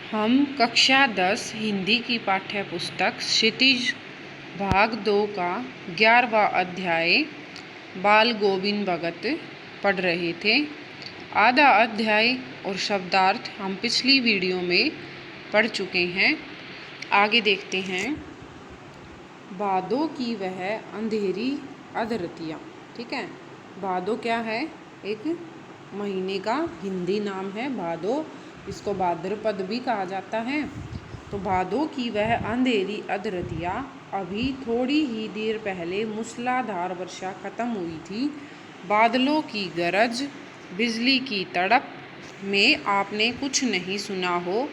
हम कक्षा 10 हिंदी की पाठ्य पुस्तक क्षितिज भाग 2 का 11वां अध्याय बाल गोविंद भगत पढ़ रहे थे। आधा अध्याय और शब्दार्थ हम पिछली वीडियो में पढ़ चुके हैं। आगे देखते हैं। भादों की वह अंधेरी अधरतियाँ। ठीक है, भादो क्या है? एक महीने का हिंदी नाम है भादो। इसको भाद्रपद भी कहा जाता है। तो भादों की वह अंधेरी अधरतियाँ, अभी थोड़ी ही देर पहले मूसलाधार वर्षा खत्म हुई थी। बादलों की गरज, बिजली की तड़प में आपने कुछ नहीं सुना हो,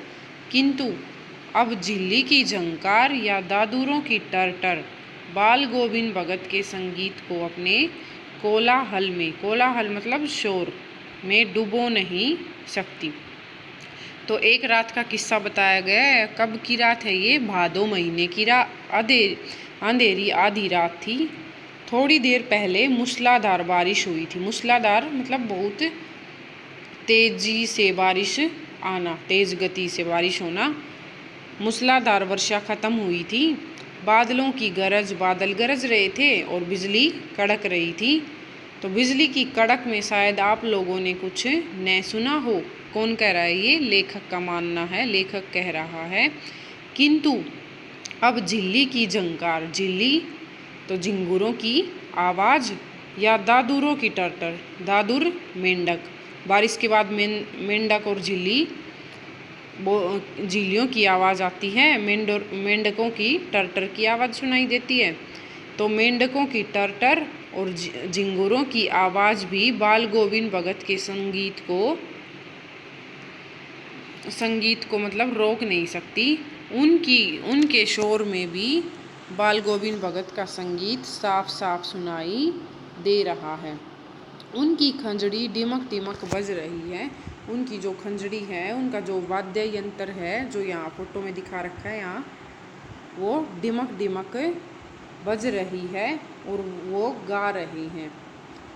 किंतु अब झिल्ली की झंकार या दादुरों की टरटर बाल गोविंद भगत के संगीत को अपने कोलाहल में, कोलाहल मतलब शोर में, डुबो नहीं सकती। तो एक रात का किस्सा बताया गया है। कब की रात है ये? भादो महीने की अंधेरी आधी रात थी। थोड़ी देर पहले मूसलाधार बारिश हुई थी। मूसलाधार मतलब बहुत तेजी से बारिश आना, तेज गति से बारिश होना। मूसलाधार वर्षा खत्म हुई थी। बादलों की गरज, बादल गरज रहे थे और बिजली कड़क रही थी। तो बिजली की कड़क में शायद आप लोगों ने कुछ न सुना हो। कौन कह रहा है? ये लेखक का मानना है, लेखक कह रहा है। किंतु अब झिल्ली की झंकार, झिल्ली तो झिंगुरों की आवाज़ या दादुरों की टरटर, दादुर मेंढक, बारिश के बाद मेंढक और झिल्ली झिल्लियों की आवाज़ आती है। मेंढकों की टरटर की आवाज़ सुनाई देती है। तो मेंढकों की टरटर और झिंगुरों की आवाज़ भी बाल गोविंद भगत के संगीत को मतलब रोक नहीं सकती। उनके शोर में भी बाल गोविंद भगत का संगीत साफ साफ सुनाई दे रहा है। उनकी खंजड़ी डिमक डिमक बज रही है। उनकी जो खंजड़ी है, उनका जो वाद्य यंत्र है, जो यहाँ फोटो में दिखा रखा है, यहाँ वो डिमक डिमक बज रही है और वो गा रहे हैं।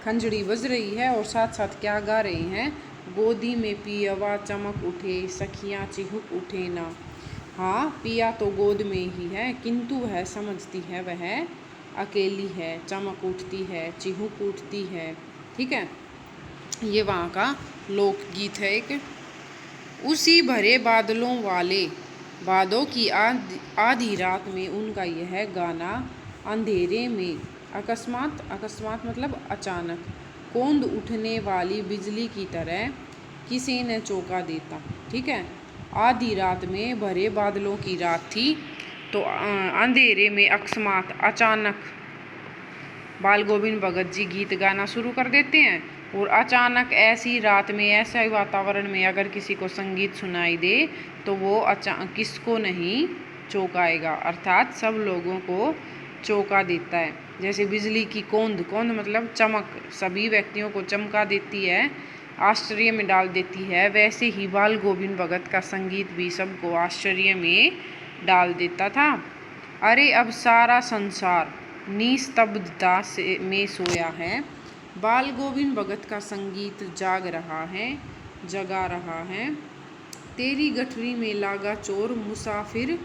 खंजड़ी बज रही है और साथ साथ क्या गा रहे हैं? गोदी में पियवा चमक उठे, सखियाँ चिहुक उठे ना। हाँ, पिया तो गोद में ही है, किंतु वह समझती है वह अकेली है, चमक उठती है, चिहुक उठती है। ठीक है, ये वहाँ का लोकगीत है एक। उसी भरे बादलों वाले भादों की आधी रात में उनका यह गाना अंधेरे में अकस्मात मतलब अचानक कौंध उठने वाली बिजली की तरह किसी ने चौंका देता। ठीक है, आधी रात में भरे बादलों की रात थी। तो अंधेरे में अकस्मात अचानक बाल गोविंद भगत जी गीत गाना शुरू कर देते हैं। और अचानक ऐसी रात में, ऐसे वातावरण में अगर किसी को संगीत सुनाई दे तो वो किसको नहीं चौंकाएगा, अर्थात सब लोगों को चौंका देता है। जैसे बिजली की कौंध मतलब चमक, सभी व्यक्तियों को चमका देती है, आश्चर्य में डाल देती है। वैसे ही बाल गोविंद भगत का संगीत भी सबको आश्चर्य में डाल देता था। अरे अब सारा संसार निस्तब्धता में सोया है। बाल गोविंद भगत का संगीत जाग रहा है, जगा रहा है। तेरी गठरी में लागा चोर, मुसाफिर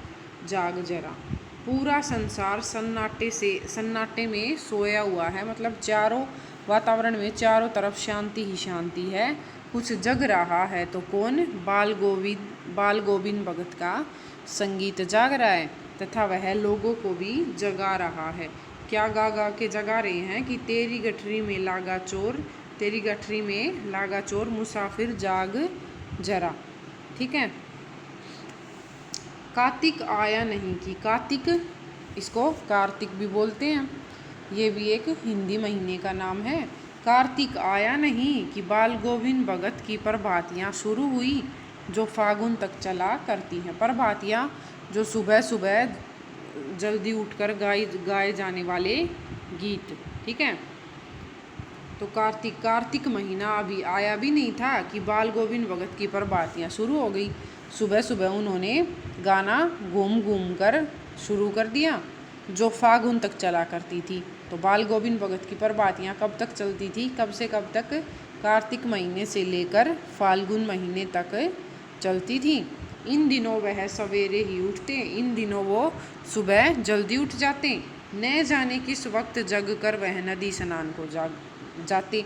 जाग जरा। पूरा संसार सन्नाटे में सोया हुआ है। मतलब चारों वातावरण में चारों तरफ शांति ही शांति है। कुछ जग रहा है तो कौन? बाल गोविंद भगत का संगीत जाग रहा है तथा वह लोगों को भी जगा रहा है। क्या गा गा के जगा रहे हैं कि तेरी गठरी में लागा चोर, तेरी गठरी में लागा चोर, मुसाफिर जाग जरा। ठीक है, कार्तिक आया नहीं कि कार्तिक, इसको कार्तिक भी बोलते हैं, ये भी एक हिंदी महीने का नाम है। कार्तिक आया नहीं कि बाल गोविंद भगत की प्रभातियाँ शुरू हुई, जो फागुन तक चला करती हैं। प्रभातियाँ जो सुबह सुबह जल्दी उठकर गाए जाने वाले गीत। ठीक है, तो कार्तिक महीना अभी आया भी नहीं था कि बाल गोविंद भगत की प्रभातियाँ शुरू हो गई। सुबह सुबह उन्होंने गाना घूम घूम कर शुरू कर दिया, जो फागुन तक चला करती थी। तो बाल गोविंद भगत की प्रभातियाँ कब तक चलती थी? कब से कब तक? कार्तिक महीने से लेकर फाल्गुन महीने तक चलती थी। इन दिनों वह सवेरे ही उठते, इन दिनों वो सुबह जल्दी उठ जाते। न जाने किस वक्त जग कर वह नदी स्नान को जाते।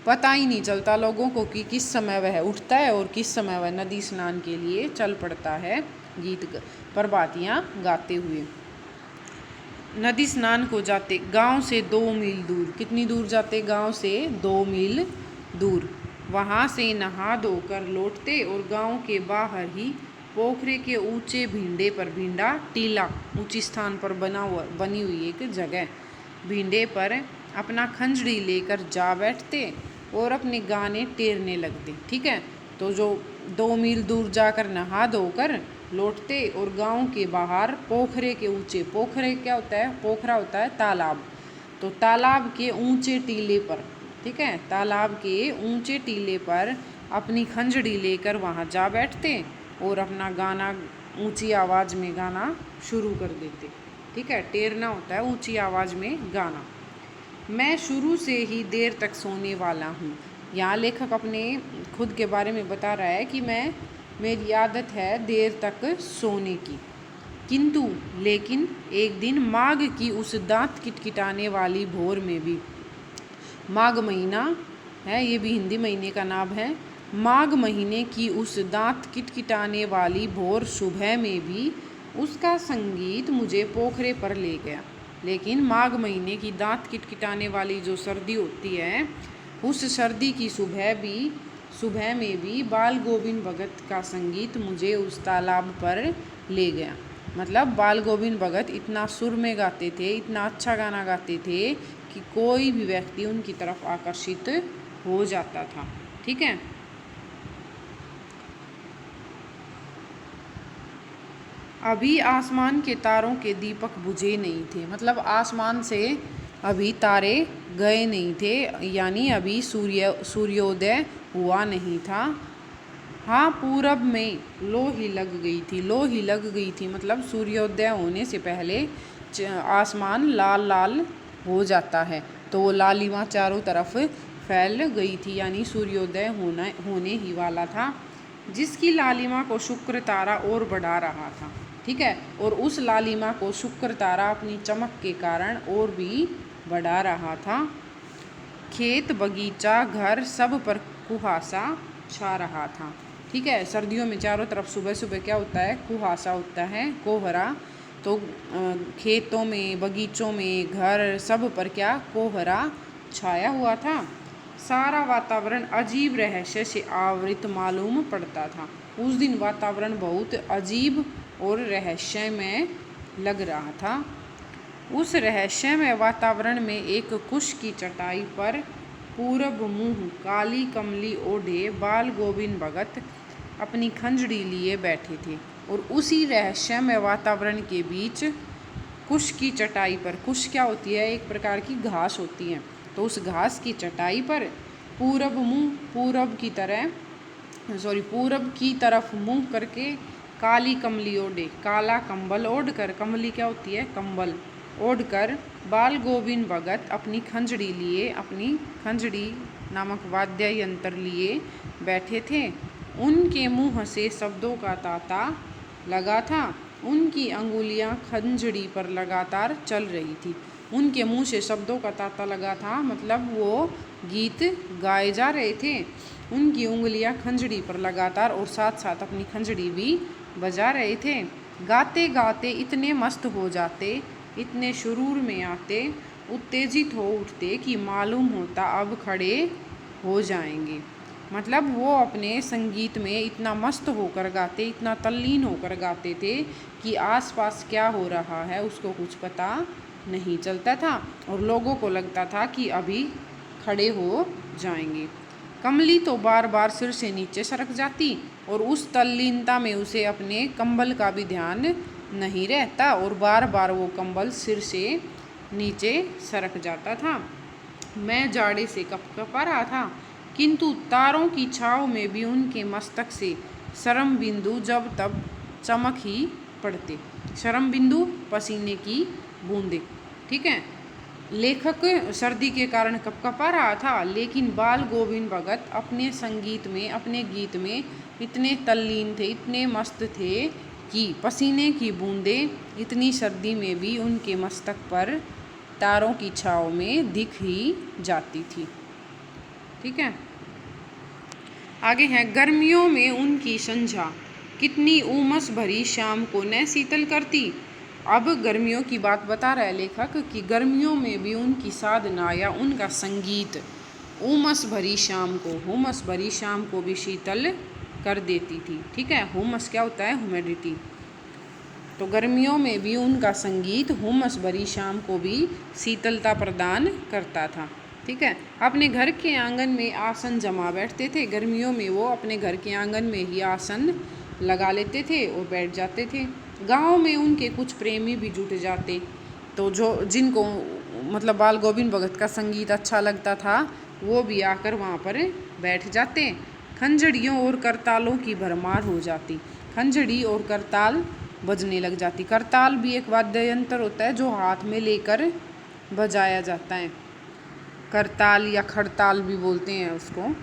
पता ही नहीं चलता लोगों को कि किस समय वह उठता है और किस समय वह नदी स्नान के लिए चल पड़ता है गीत प्रभातियाँ गाते हुए। नदी स्नान को जाते, गांव से 2 मील दूर। कितनी दूर जाते? गांव से 2 मील दूर। वहाँ से नहा धोकर लौटते और गांव के बाहर ही पोखरे के ऊंचे भिंडे पर, भिंडा टीला ऊंची स्थान पर बनी हुई एक जगह, भिंडे पर अपना खंजड़ी लेकर जा बैठते और अपने गाने टेरने लगते। ठीक है, तो जो 2 मील दूर जाकर नहा धोकर लौटते और गांव के बाहर पोखरे के ऊंचे, पोखरे क्या होता है? पोखरा होता है तालाब, तो तालाब के ऊंचे टीले पर, ठीक है, तालाब के ऊंचे टीले पर अपनी खंजड़ी लेकर वहां जा बैठते और अपना गाना ऊंची आवाज़ में गाना शुरू कर देते। ठीक है, टेरना होता है ऊंची आवाज़ में गाना। मैं शुरू से ही देर तक सोने वाला हूँ। यहाँ लेखक अपने खुद के बारे में बता रहा है कि मेरी आदत है देर तक सोने की, किंतु लेकिन एक दिन माघ की उस दांत किटकिटाने वाली भोर में भी, माघ महीना है, ये भी हिंदी महीने का नाम है, माघ महीने की उस दांत किटकिटाने वाली भोर सुबह में भी उसका संगीत मुझे पोखरे पर ले गया। लेकिन माघ महीने की दांत किटकिटाने वाली जो सर्दी होती है, उस सर्दी की सुबह में भी बाल गोविंद भगत का संगीत मुझे उस तालाब पर ले गया। मतलब बाल गोविंद भगत इतना सुर में गाते थे, इतना अच्छा गाना गाते थे कि कोई भी व्यक्ति उनकी तरफ आकर्षित हो जाता था। ठीक है, अभी आसमान के तारों के दीपक बुझे नहीं थे। मतलब आसमान से अभी तारे गए नहीं थे, यानी अभी सूर्योदय हुआ नहीं था। हाँ, पूरब में लो ही लग गई थी, लो ही लग गई थी, मतलब सूर्योदय होने से पहले आसमान लाल लाल हो जाता है, तो वो लालिमा चारों तरफ फैल गई थी, यानी सूर्योदय होने ही वाला था, जिसकी लालिमा को शुक्र तारा और बढ़ा रहा था। ठीक है, और उस लालिमा को शुक्र तारा अपनी चमक के कारण और भी बढ़ा रहा था। खेत बगीचा घर सब पर कुहासा छा रहा था। ठीक है, सर्दियों में चारों तरफ सुबह सुबह क्या होता है? कुहासा होता है, कोहरा। तो खेतों में, बगीचों में, घर सब पर क्या? कोहरा छाया हुआ था। सारा वातावरण अजीब रहस्य से आवृत मालूम पड़ता था। उस दिन वातावरण बहुत अजीब और रहस्यमय लग रहा था। उस रहस्यमय वातावरण में एक कुश की चटाई पर पूरब मुँह काली कमली ओढ़े बाल गोविंद भगत अपनी खंजड़ी लिए बैठे थे, और उसी रहस्यमय वातावरण के बीच कुश की चटाई पर, कुश क्या होती है? एक प्रकार की घास होती है, तो उस घास की चटाई पर पूरब मुँह, पूरब की तरफ मुँह करके काली कमली ओढ़े, काला कंबल ओढ़कर, कमली क्या होती है? कंबल ओढ़कर बाल गोविंद भगत अपनी खंजड़ी लिए, अपनी खंजड़ी नामक वाद्य यंत्र लिए बैठे थे। उनके मुंह से शब्दों का तांता लगा था, उनकी अंगुलियां खंजड़ी पर लगातार चल रही थी। उनके मुंह से शब्दों का तांता लगा था, मतलब वो गीत गाए जा रहे थे। उनकी उंगलियां खंजड़ी पर लगातार और साथ साथ अपनी खंजड़ी भी बजा रहे थे। गाते गाते इतने मस्त हो जाते, इतने शुरूर में आते, उत्तेजित हो उठते कि मालूम होता अब खड़े हो जाएंगे। मतलब वो अपने संगीत में इतना मस्त होकर गाते, इतना तल्लीन होकर गाते थे कि आसपास क्या हो रहा है उसको कुछ पता नहीं चलता था, और लोगों को लगता था कि अभी खड़े हो जाएंगे। कमली तो बार बार सिर से नीचे सरक जाती, और उस तल्लीनता में उसे अपने कंबल का भी ध्यान नहीं रहता, और बार बार वो कंबल सिर से नीचे सरक जाता था। मैं जाड़े से कपकपा रहा था, किंतु तारों की छाव में भी उनके मस्तक से शर्म बिंदु जब तब चमक ही पड़ते। शर्म बिंदु, पसीने की बूंदें। ठीक है, लेखक सर्दी के कारण कपकपा रहा था, लेकिन बाल गोविंद भगत अपने संगीत में, अपने गीत में इतने तल्लीन थे, इतने मस्त थे कि पसीने की बूंदें इतनी सर्दी में भी उनके मस्तक पर तारों की छाँव में दिख ही जाती थी। ठीक है, आगे है, गर्मियों में उनकी संझा कितनी उमस भरी शाम को न शीतल करती। अब गर्मियों की बात बता रहा है लेखक कि गर्मियों में भी उनकी साधना या उनका संगीत उमस भरी शाम को भी शीतल कर देती थी। ठीक है, हुमस क्या होता है? ह्यूमिडिटी। तो गर्मियों में भी उनका संगीत हुमस भरी शाम को भी शीतलता प्रदान करता था। ठीक है, अपने घर के आंगन में आसन जमा बैठते थे। गर्मियों में वो अपने घर के आंगन में ही आसन लगा लेते थे और बैठ जाते थे। गांव में उनके कुछ प्रेमी भी जुट जाते, तो जिनको मतलब बाल गोविंद भगत का संगीत अच्छा लगता था वो भी आकर वहाँ पर बैठ जाते। खंजड़ियों और करतालों की भरमार हो जाती। खंजड़ी और करताल बजने लग जाती। करताल भी एक वाद्य यंत्र होता है जो हाथ में लेकर बजाया जाता है। करताल या खड़ताल भी बोलते हैं उसको।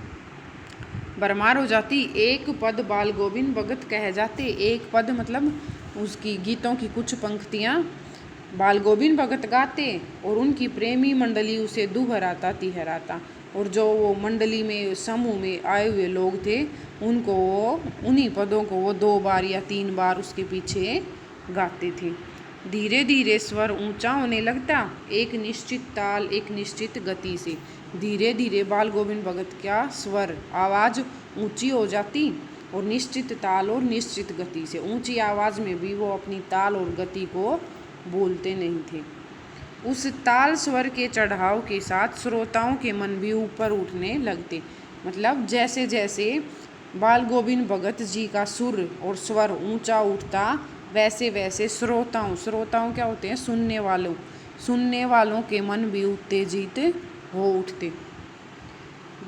भरमार हो जाती। एक पद बाल गोविंद भगत कह जाते। एक पद मतलब उसकी गीतों की कुछ पंक्तियाँ बाल गोविंद भगत गाते और उनकी प्रेमी मंडली उसे दुहराता तिहराता। और जो वो मंडली में समूह में आए हुए लोग थे उनको वो उन्हीं पदों को वो 2 बार या 3 बार उसके पीछे गाते थे। धीरे धीरे स्वर ऊंचा होने लगता, एक निश्चित ताल एक निश्चित गति से। धीरे धीरे बाल गोविंद भगत का स्वर आवाज़ ऊंची हो जाती और निश्चित ताल और निश्चित गति से। ऊंची आवाज़ में भी वो अपनी ताल और गति को बोलते नहीं थे। उस ताल स्वर के चढ़ाव के साथ श्रोताओं के मन भी ऊपर उठने लगते। मतलब जैसे जैसे बाल गोविंद भगत जी का सुर और स्वर ऊंचा उठता वैसे वैसे श्रोताओं क्या होते हैं? सुनने वालों के मन भी उत्तेजित हो उठते।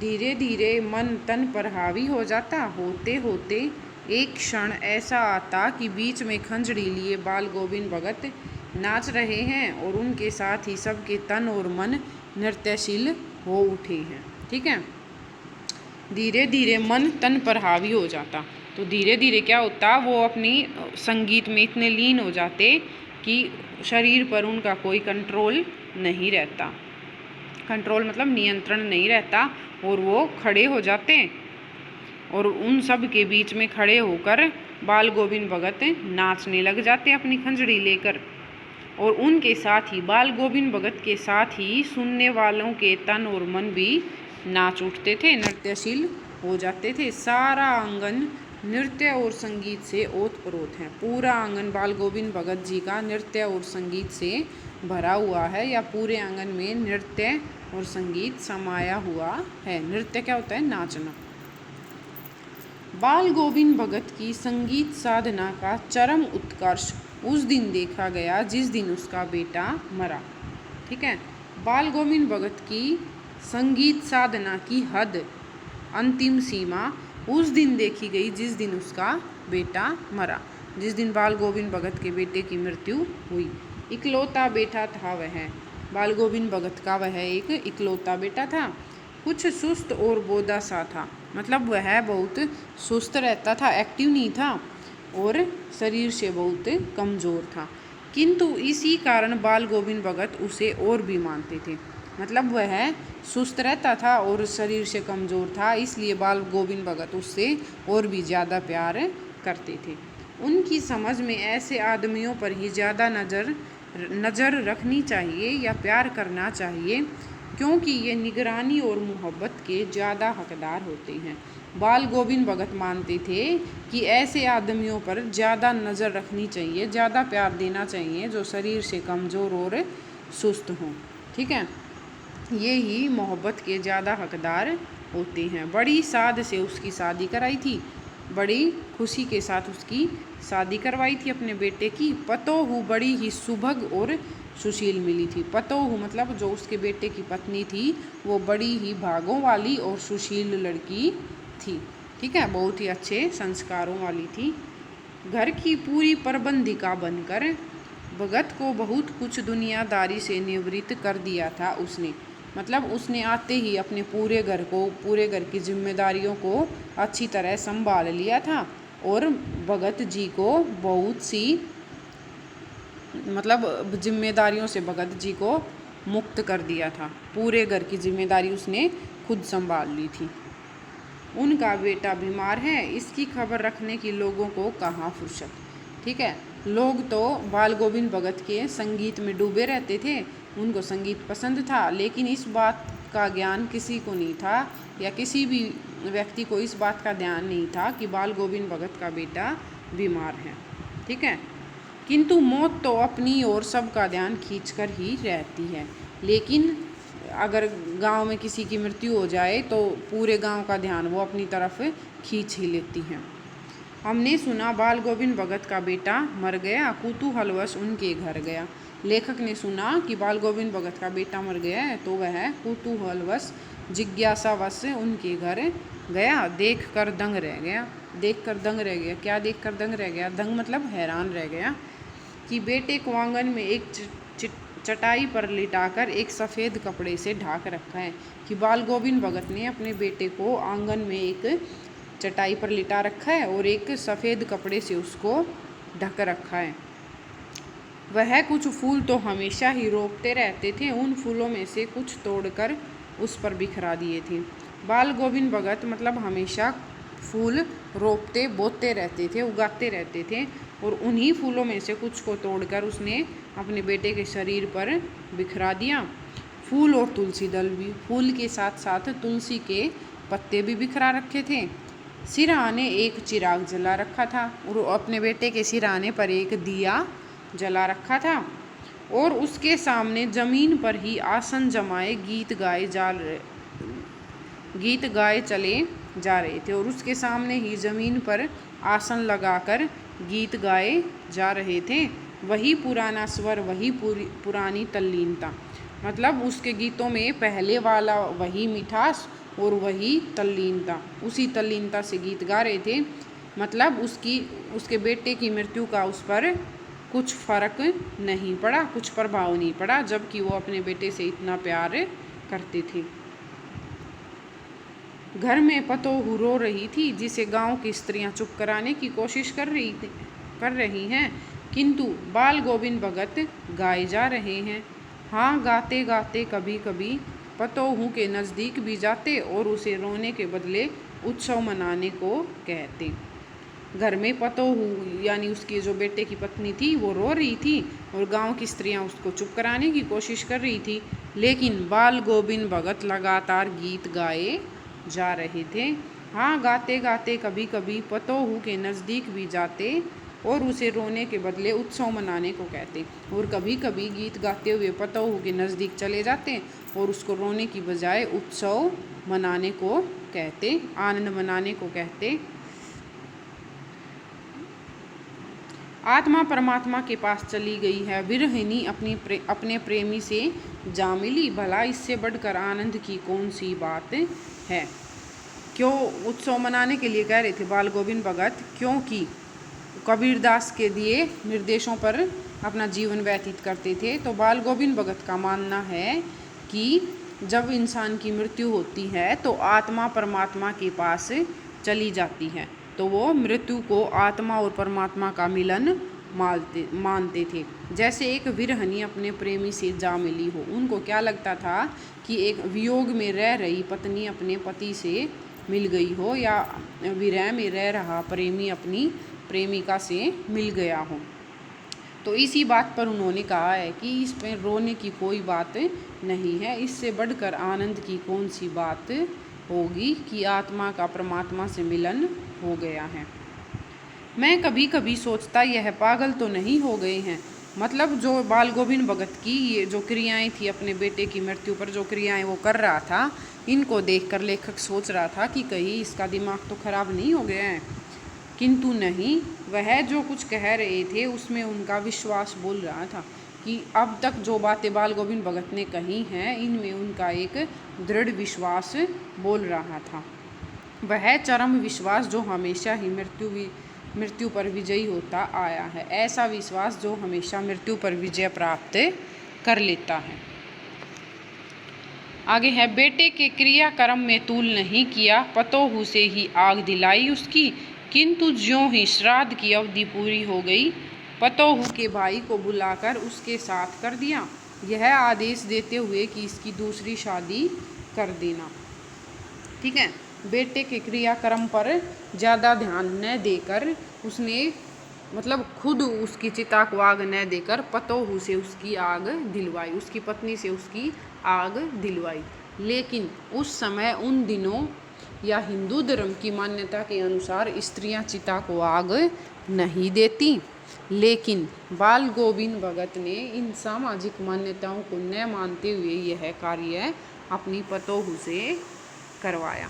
धीरे धीरे मन तन पर हावी हो जाता। होते होते एक क्षण ऐसा आता कि बीच में खंजड़ी लिए बाल गोविंद भगत नाच रहे हैं और उनके साथ ही सबके तन और मन नृत्यशील हो उठे हैं। ठीक है, धीरे धीरे मन तन पर हावी हो जाता। तो धीरे धीरे क्या होता, वो अपनी संगीत में इतने लीन हो जाते कि शरीर पर उनका कोई कंट्रोल नहीं रहता। कंट्रोल मतलब नियंत्रण नहीं रहता और वो खड़े हो जाते और उन सब के बीच में खड़े होकर बाल गोविंद भगत नाचने लग जाते अपनी खंजड़ी लेकर। और उनके साथ ही बाल गोविंद भगत के साथ ही सुनने वालों के तन और मन भी नाच उठते थे, नृत्यशील हो जाते थे। सारा आंगन नृत्य और संगीत से ओतप्रोत है। पूरा आंगन बाल गोविंद भगत जी का नृत्य और संगीत से भरा हुआ है, या पूरे आंगन में नृत्य और संगीत समाया हुआ है। नृत्य क्या होता है? नाचना। बाल गोविंद भगत की संगीत साधना का चरम उत्कर्ष उस दिन देखा गया जिस दिन उसका बेटा मरा। ठीक है, बाल गोविंद भगत की संगीत साधना की हद, अंतिम सीमा उस दिन देखी गई जिस दिन उसका बेटा मरा। जिस दिन बाल गोविंद भगत के बेटे की मृत्यु हुई। इकलौता बेटा था वह, बाल गोविंद भगत का वह एक इकलौता बेटा था। कुछ सुस्त और बोदा सा था, मतलब वह बहुत सुस्त रहता था, एक्टिव नहीं था और शरीर से बहुत कमज़ोर था। किंतु इसी कारण बाल गोविंद भगत उसे और भी मानते थे। मतलब वह सुस्त रहता था और शरीर से कमज़ोर था, इसलिए बाल गोविंद भगत उससे और भी ज़्यादा प्यार करते थे। उनकी समझ में ऐसे आदमियों पर ही ज़्यादा नज़र रखनी चाहिए या प्यार करना चाहिए, क्योंकि ये निगरानी और मोहब्बत के ज़्यादा हकदार होते हैं। बाल गोविंद भगत मानते थे कि ऐसे आदमियों पर ज़्यादा नज़र रखनी चाहिए, ज़्यादा प्यार देना चाहिए जो शरीर से कमज़ोर और सुस्त हों। ठीक है, ये ही मोहब्बत के ज़्यादा हकदार होते हैं। बड़ी साध से उसकी शादी कराई थी, बड़ी खुशी के साथ उसकी शादी करवाई थी अपने बेटे की। पतोहू बड़ी ही सुभग और सुशील मिली थी। पतोहू मतलब जो उसके बेटे की पत्नी थी वो बड़ी ही भागों वाली और सुशील लड़की थी। ठीक है, बहुत ही अच्छे संस्कारों वाली थी। घर की पूरी प्रबंधिका बनकर भगत को बहुत कुछ दुनियादारी से निवृत्त कर दिया था उसने। मतलब उसने आते ही अपने पूरे घर की जिम्मेदारियों को अच्छी तरह संभाल लिया था और भगत जी को बहुत सी मतलब जिम्मेदारियों से भगत जी को मुक्त कर दिया था। पूरे घर की जिम्मेदारी उसने खुद संभाल ली थी। उनका बेटा बीमार है, इसकी खबर रखने की लोगों को कहाँ फुर्सत। ठीक है, लोग तो बाल गोविंद भगत के संगीत में डूबे रहते थे, उनको संगीत पसंद था, लेकिन इस बात का ज्ञान किसी को नहीं था या किसी भी व्यक्ति को इस बात का ध्यान नहीं था कि बाल गोविंद भगत का बेटा बीमार है। ठीक है, किंतु मौत तो अपनी ओर सबका ध्यान खींच कर ही रहती है। लेकिन अगर गांव में किसी की मृत्यु हो जाए तो पूरे गांव का ध्यान वो अपनी तरफ खींच ही लेती हैं। हमने सुना बाल गोविंद भगत का बेटा मर गया, कुतूहलवश उनके घर गया। लेखक ने सुना कि बाल गोविंद भगत का बेटा मर गया है तो वह कुतूहलवश जिज्ञासावश उनके घर गया। देख कर दंग रह गया। क्या देख कर दंग रह गया? दंग मतलब हैरान रह गया कि बेटे को आंगन में एक चटाई पर लिटाकर एक सफ़ेद कपड़े से ढाक रखा है। कि बाल गोविंद भगत ने अपने बेटे को आंगन में एक चटाई पर लिटा रखा है और एक सफ़ेद कपड़े से उसको ढक रखा है। वह कुछ फूल तो हमेशा ही रोपते रहते थे, उन फूलों में से कुछ तोड़कर उस पर बिखरा दिए थे। बाल गोविंद भगत मतलब हमेशा फूल रोपते बोते रहते थे, उगाते रहते थे और उन्हीं फूलों में से कुछ को तोड़कर उसने अपने बेटे के शरीर पर बिखरा दिया। फूल और तुलसी दल भी, फूल के साथ साथ तुलसी के पत्ते भी बिखरा रखे थे। सिरहाने एक चिराग जला रखा था और अपने बेटे के सिरहाने पर एक दिया जला रखा था और उसके सामने जमीन पर ही आसन जमाए गीत गाए चले जा रहे थे और उसके सामने ही जमीन पर आसन लगाकर गीत गाए जा रहे थे। वही पुराना स्वर, वही पुरानी तल्लीनता। मतलब उसके गीतों में पहले वाला वही मिठास और वही तल्लीनता, उसी तल्लीनता से गीत गा रहे थे। मतलब उसके बेटे की मृत्यु का उस पर कुछ फर्क नहीं पड़ा, कुछ प्रभाव नहीं पड़ा, जबकि वो अपने बेटे से इतना प्यार करते थे। घर में पतोहू रो रही थी, जिसे गांव की स्त्रियां चुप कराने की कोशिश कर रही हैं, किंतु बाल गोविंद भगत गाए जा रहे हैं। हाँ, गाते गाते कभी कभी पतोहू के नज़दीक भी जाते और उसे रोने के बदले उत्सव मनाने को कहते। घर में पतोहू यानी उसके जो बेटे की पत्नी थी वो रो रही थी और गांव की स्त्रियां उसको चुप कराने की कोशिश कर रही थी, लेकिन बाल गोविंद भगत लगातार गीत गाए जा रहे थे। हाँ, गाते गाते कभी कभी पतोहू के नज़दीक भी जाते और उसे रोने के बदले उत्सव मनाने को कहते। और कभी कभी गीत गाते हुए पतोहू के नज़दीक चले जाते और उसको रोने की बजाय उत्सव मनाने को कहते, आनंद मनाने को कहते। आत्मा परमात्मा के पास चली गई है, विरहिणी अपने प्रेमी से जा मिली, भला इससे बढ़कर आनंद की कौन सी बात है। क्यों उत्सव मनाने के लिए कह रहे थे बाल गोविंद भगत? क्योंकि कबीरदास के दिए निर्देशों पर अपना जीवन व्यतीत करते थे। तो बाल गोविंद भगत का मानना है कि जब इंसान की मृत्यु होती है तो आत्मा परमात्मा के पास चली जाती है, तो वो मृत्यु को आत्मा और परमात्मा का मिलन मानते थे। जैसे एक विरहनी अपने प्रेमी से जा मिली हो, उनको क्या लगता था कि एक वियोग में रह रही पत्नी अपने पति से मिल गई हो या विरह में रह रहा प्रेमी अपनी प्रेमिका से मिल गया हो। तो इसी बात पर उन्होंने कहा है कि इस पर रोने की कोई बात नहीं है, इससे बढ़कर आनंद की कौन सी बात होगी कि आत्मा का परमात्मा से मिलन हो गया है। मैं कभी कभी सोचता यह पागल तो नहीं हो गए हैं। मतलब जो बाल गोविंद भगत की ये जो क्रियाएं थी, अपने बेटे की मृत्यु पर जो क्रियाएं वो कर रहा था, इनको देखकर लेखक सोच रहा था कि कहीं इसका दिमाग तो खराब नहीं हो गया है। किंतु नहीं, वह जो कुछ कह रहे थे उसमें उनका विश्वास बोल रहा था कि अब तक जो बातें बाल गोविंद भगत ने कही हैं इनमें उनका एक दृढ़ विश्वास बोल रहा था। वह चरम विश्वास जो हमेशा ही मृत्यु पर विजयी होता आया है। ऐसा विश्वास जो हमेशा मृत्यु पर विजय प्राप्त कर लेता है। आगे है, बेटे के क्रियाक्रम में तूल नहीं किया, पतोहू से ही आग दिलाई उसकी, किंतु ज्यों ही श्राद्ध की अवधि पूरी हो गई, पतोहू के भाई को बुलाकर उसके साथ कर दिया, यह आदेश देते हुए कि इसकी दूसरी शादी कर देना। ठीक है, बेटे के क्रियाक्रम पर ज़्यादा ध्यान न देकर उसने मतलब खुद उसकी चिता को आग न देकर पतोहू से उसकी आग दिलवाई, उसकी पत्नी से उसकी आग दिलवाई। लेकिन उस समय उन दिनों या हिंदू धर्म की मान्यता के अनुसार स्त्रियां चिता को आग नहीं देती, लेकिन बाल गोविंद भगत ने इन सामाजिक मान्यताओं को न मानते हुए यह कार्य अपनी पतोहू से करवाया।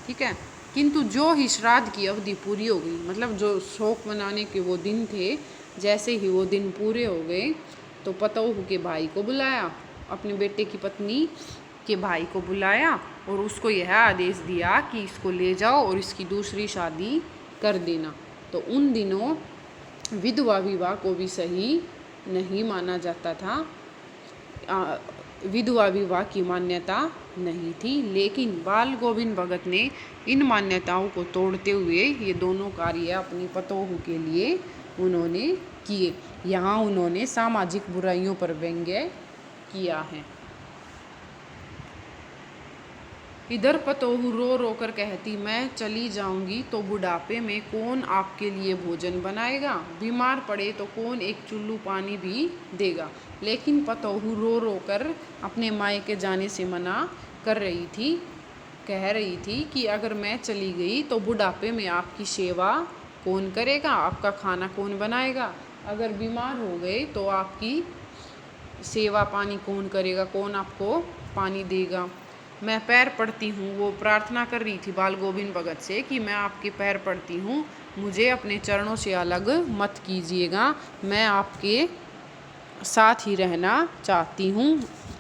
ठीक है, किंतु जो ही श्राद्ध की अवधि पूरी हो गई, मतलब जो शोक मनाने के वो दिन थे, जैसे ही वो दिन पूरे हो गए तो पतोहू के भाई को बुलाया, अपने बेटे की पत्नी के भाई को बुलाया और उसको यह आदेश दिया कि इसको ले जाओ और इसकी दूसरी शादी कर देना। तो उन दिनों विधवा विवाह को भी सही नहीं माना जाता था, विधवा विवाह की मान्यता नहीं थी, लेकिन बाल गोविंद भगत ने इन मान्यताओं को तोड़ते हुए ये दोनों कार्य अपनी पतोहू के लिए उन्होंने किए। यहाँ उन्होंने सामाजिक बुराइयों पर व्यंग्य किया है। इधर पतोहू रो रो कर कहती, मैं चली जाऊंगी तो बुढ़ापे में कौन आपके लिए भोजन बनाएगा, बीमार पड़े तो कौन एक चुल्लू पानी भी देगा। लेकिन पतोहू रो रो कर अपने मायके जाने से मना कर रही थी, कह रही थी कि अगर मैं चली गई तो बुढ़ापे में आपकी सेवा कौन करेगा, आपका खाना कौन बनाएगा, अगर बीमार हो गए तो आपकी सेवा पानी कौन करेगा, कौन आपको पानी देगा। मैं पैर पड़ती हूँ, वो प्रार्थना कर रही थी बाल गोविंद भगत से कि मैं आपके पैर पड़ती हूँ, मुझे अपने चरणों से अलग मत कीजिएगा, मैं आपके साथ ही रहना चाहती हूँ,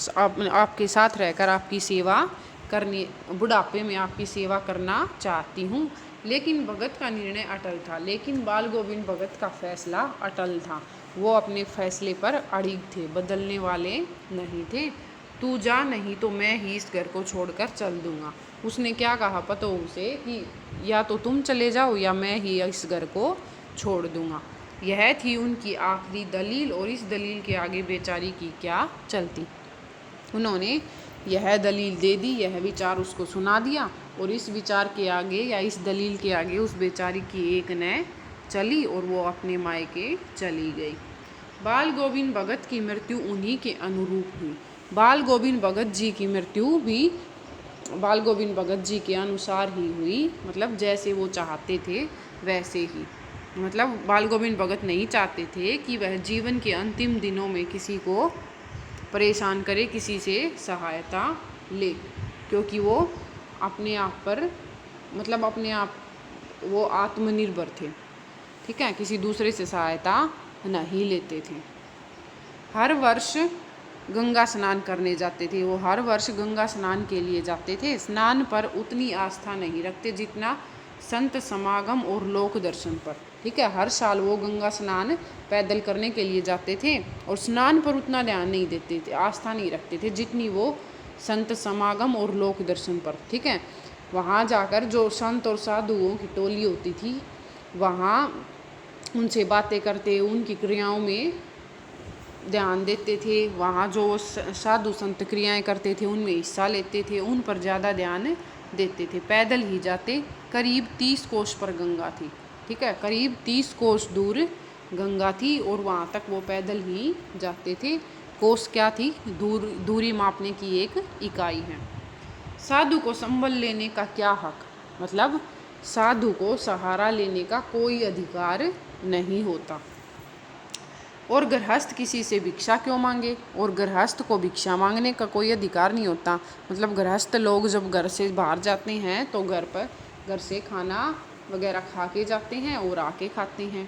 आपके साथ रहकर आपकी सेवा करने, बुढ़ापे में आपकी सेवा करना चाहती हूँ। लेकिन भगत का निर्णय अटल था, लेकिन बाल गोविंद भगत का फैसला अटल था, वो अपने फैसले पर अड़िग थे, बदलने वाले नहीं थे। तू जा, नहीं तो मैं ही इस घर को छोड़कर चल दूंगा। उसने क्या कहा पतोहू से कि या तो तुम चले जाओ या मैं ही इस घर को छोड़ दूंगा। यह थी उनकी आखिरी दलील, और इस दलील के आगे बेचारी की क्या चलती। उन्होंने यह दलील दे दी, यह विचार उसको सुना दिया, और इस विचार के आगे या इस दलील के आगे उस बेचारी की एक न चली और वो अपने मायके चली गई। बाल गोविंद भगत की मृत्यु उन्हीं के अनुरूप हुई। बाल गोविंद भगत जी की मृत्यु भी बाल गोविंद भगत जी के अनुसार ही हुई, मतलब जैसे वो चाहते थे वैसे ही। मतलब बाल गोविंद भगत नहीं चाहते थे कि वह जीवन के अंतिम दिनों में किसी को परेशान करे, किसी से सहायता ले, क्योंकि वो अपने आप पर मतलब अपने आप वो आत्मनिर्भर थे। ठीक है, किसी दूसरे से सहायता नहीं लेते थे। हर वर्ष गंगा स्नान करने जाते थे, वो हर वर्ष गंगा स्नान के लिए जाते थे। स्नान पर उतनी आस्था नहीं रखते जितना संत समागम और लोक दर्शन पर। ठीक है, हर साल वो गंगा स्नान पैदल करने के लिए जाते थे और स्नान पर उतना ध्यान नहीं देते थे, आस्था नहीं रखते थे जितनी वो संत समागम और लोक दर्शन पर। ठीक है, वहाँ जाकर जो संत और साधुओं की टोली होती थी, वहाँ उनसे बातें करते, उनकी क्रियाओं में ध्यान देते थे। वहाँ जो साधु संत क्रियाएं करते थे उनमें हिस्सा लेते थे, उन पर ज़्यादा ध्यान देते थे। पैदल ही जाते, करीब 30 कोस पर गंगा थी। ठीक है, करीब 30 कोस दूर गंगा थी और वहाँ तक वो पैदल ही जाते थे। कोस क्या थी? दूरी मापने की एक इकाई है। साधु को संबल लेने का क्या हक, मतलब साधु को सहारा लेने का कोई अधिकार नहीं होता। और गृहस्थ किसी से भिक्षा क्यों मांगे, और गृहस्थ को भिक्षा मांगने का कोई अधिकार नहीं होता। मतलब गृहस्थ लोग जब घर से बाहर जाते हैं तो घर से खाना वगैरह खा के जाते हैं और आके खाते हैं।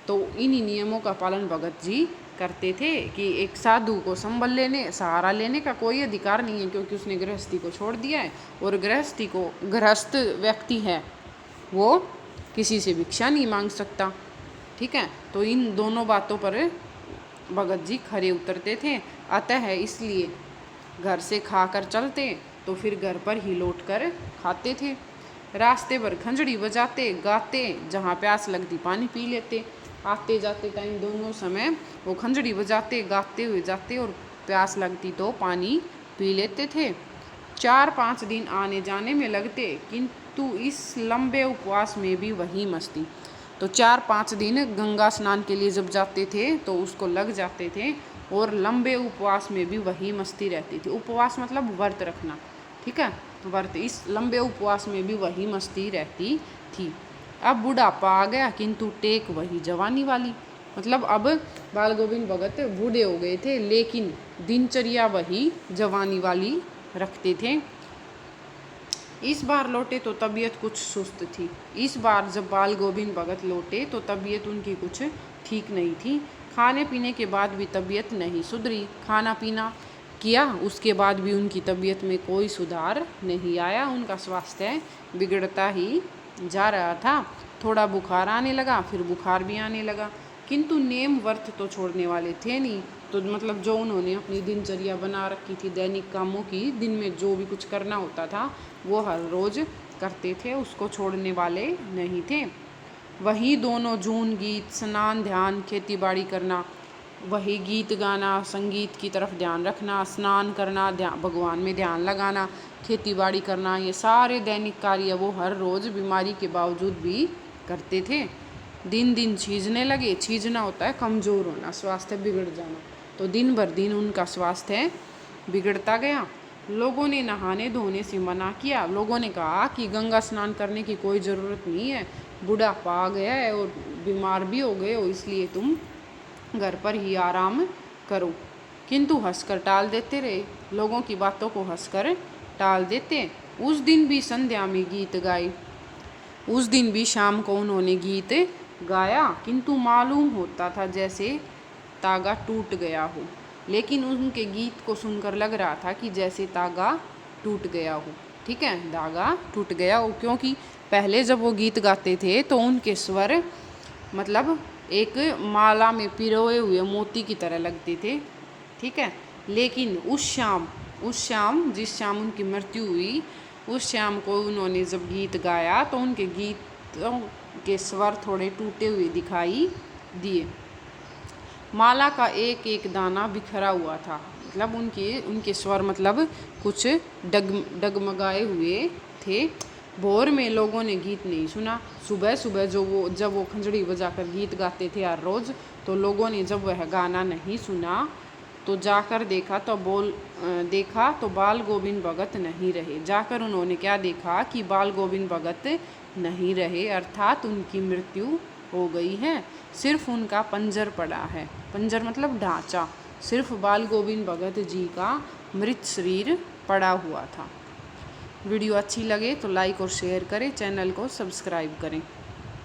तो इन्हीं नियमों का पालन भगत जी करते थे कि एक साधु को संबल लेने, सहारा लेने का कोई अधिकार नहीं है, क्योंकि उसने गृहस्थी को छोड़ दिया है। और गृहस्थ व्यक्ति है वो किसी से भिक्षा नहीं मांग सकता। ठीक है, तो इन दोनों बातों पर भगत जी खरे उतरते थे। अतः इसलिए घर से खाकर चलते तो फिर घर पर ही लौट कर खाते थे। रास्ते भर खंजड़ी बजाते गाते, जहाँ प्यास लगती पानी पी लेते। आते जाते टाइम दोनों समय वो खंजड़ी बजाते गाते हुए जाते और प्यास लगती तो पानी पी लेते थे। 4-5 दिन आने जाने में लगते, किंतु इस लंबे उपवास में भी वही मस्ती। तो 4-5 दिन गंगा स्नान के लिए जब जाते थे तो उसको लग जाते थे, और लंबे उपवास में भी वही मस्ती रहती थी। उपवास मतलब व्रत रखना, ठीक है, व्रत। इस लंबे उपवास में भी वही मस्ती रहती थी। अब बुढ़ापा आ गया, किंतु टेक वही जवानी वाली। मतलब अब बाल गोविंद भगत बूढ़े हो गए थे, लेकिन दिनचर्या वही जवानी वाली रखते थे। इस बार लौटे तो तबीयत कुछ सुस्त थी। इस बार जब बाल गोविंद भगत लौटे तो तबीयत उनकी कुछ ठीक नहीं थी। खाने पीने के बाद भी तबीयत नहीं सुधरी। खाना पीना किया, उसके बाद भी उनकी तबीयत में कोई सुधार नहीं आया। उनका स्वास्थ्य बिगड़ता ही जा रहा था। थोड़ा बुखार आने लगा, फिर बुखार भी आने लगा, किंतु नेम व्रत तो छोड़ने वाले थे नहीं। तो मतलब जो उन्होंने अपनी दिनचर्या बना रखी थी दैनिक कामों की, दिन में जो भी कुछ करना होता था वो हर रोज़ करते थे, उसको छोड़ने वाले नहीं थे। वही दोनों जून गीत, स्नान, ध्यान, खेती बाड़ी करना, वही गीत गाना, संगीत की तरफ ध्यान रखना, स्नान करना, भगवान में ध्यान लगाना, खेती बाड़ी करना, ये सारे दैनिक कार्य वो हर रोज़ बीमारी के बावजूद भी करते थे। दिन दिन छीजने लगे। छीजना होता है कमज़ोर होना, स्वास्थ्य बिगड़ जाना। तो दिन भर दिन उनका स्वास्थ्य बिगड़ता गया। लोगों ने नहाने धोने से मना किया। लोगों ने कहा कि गंगा स्नान करने की कोई ज़रूरत नहीं है, बुढ़ापा आ गया है और बीमार भी हो गए हो, इसलिए तुम घर पर ही आराम करो। किंतु हंसकर टाल देते रहे। लोगों की बातों को हंसकर टाल देते। उस दिन भी संध्या में गीत गाए। उस दिन भी शाम को उन्होंने गीत गाया, किंतु मालूम होता था जैसे तागा टूट गया हो। लेकिन उनके गीत को सुनकर लग रहा था कि जैसे तागा टूट गया हो। ठीक है, धागा टूट गया हो, क्योंकि पहले जब वो गीत गाते थे तो उनके स्वर मतलब एक माला में पिरोए हुए मोती की तरह लगते थे। ठीक है, लेकिन उस शाम जिस शाम उनकी मृत्यु हुई, उस शाम को उन्होंने जब गीत गाया तो उनके गीतों के स्वर थोड़े टूटे हुए दिखाई दिए। माला का एक एक दाना बिखरा हुआ था। मतलब उनके स्वर मतलब कुछ डगमगाए हुए थे। भोर में लोगों ने गीत नहीं सुना। सुबह सुबह जब वो खंजड़ी बजाकर गीत गाते थे हर रोज़, तो लोगों ने जब वह गाना नहीं सुना तो जाकर देखा तो बाल गोविंद भगत नहीं रहे। जाकर उन्होंने क्या देखा कि बाल गोविंद भगत नहीं रहे, अर्थात उनकी मृत्यु हो गई है। सिर्फ उनका पंजर पड़ा है। पंजर मतलब ढांचा। सिर्फ बाल गोविंद भगत जी का मृत शरीर पड़ा हुआ था। वीडियो अच्छी लगे तो लाइक और शेयर करें, चैनल को सब्सक्राइब करें।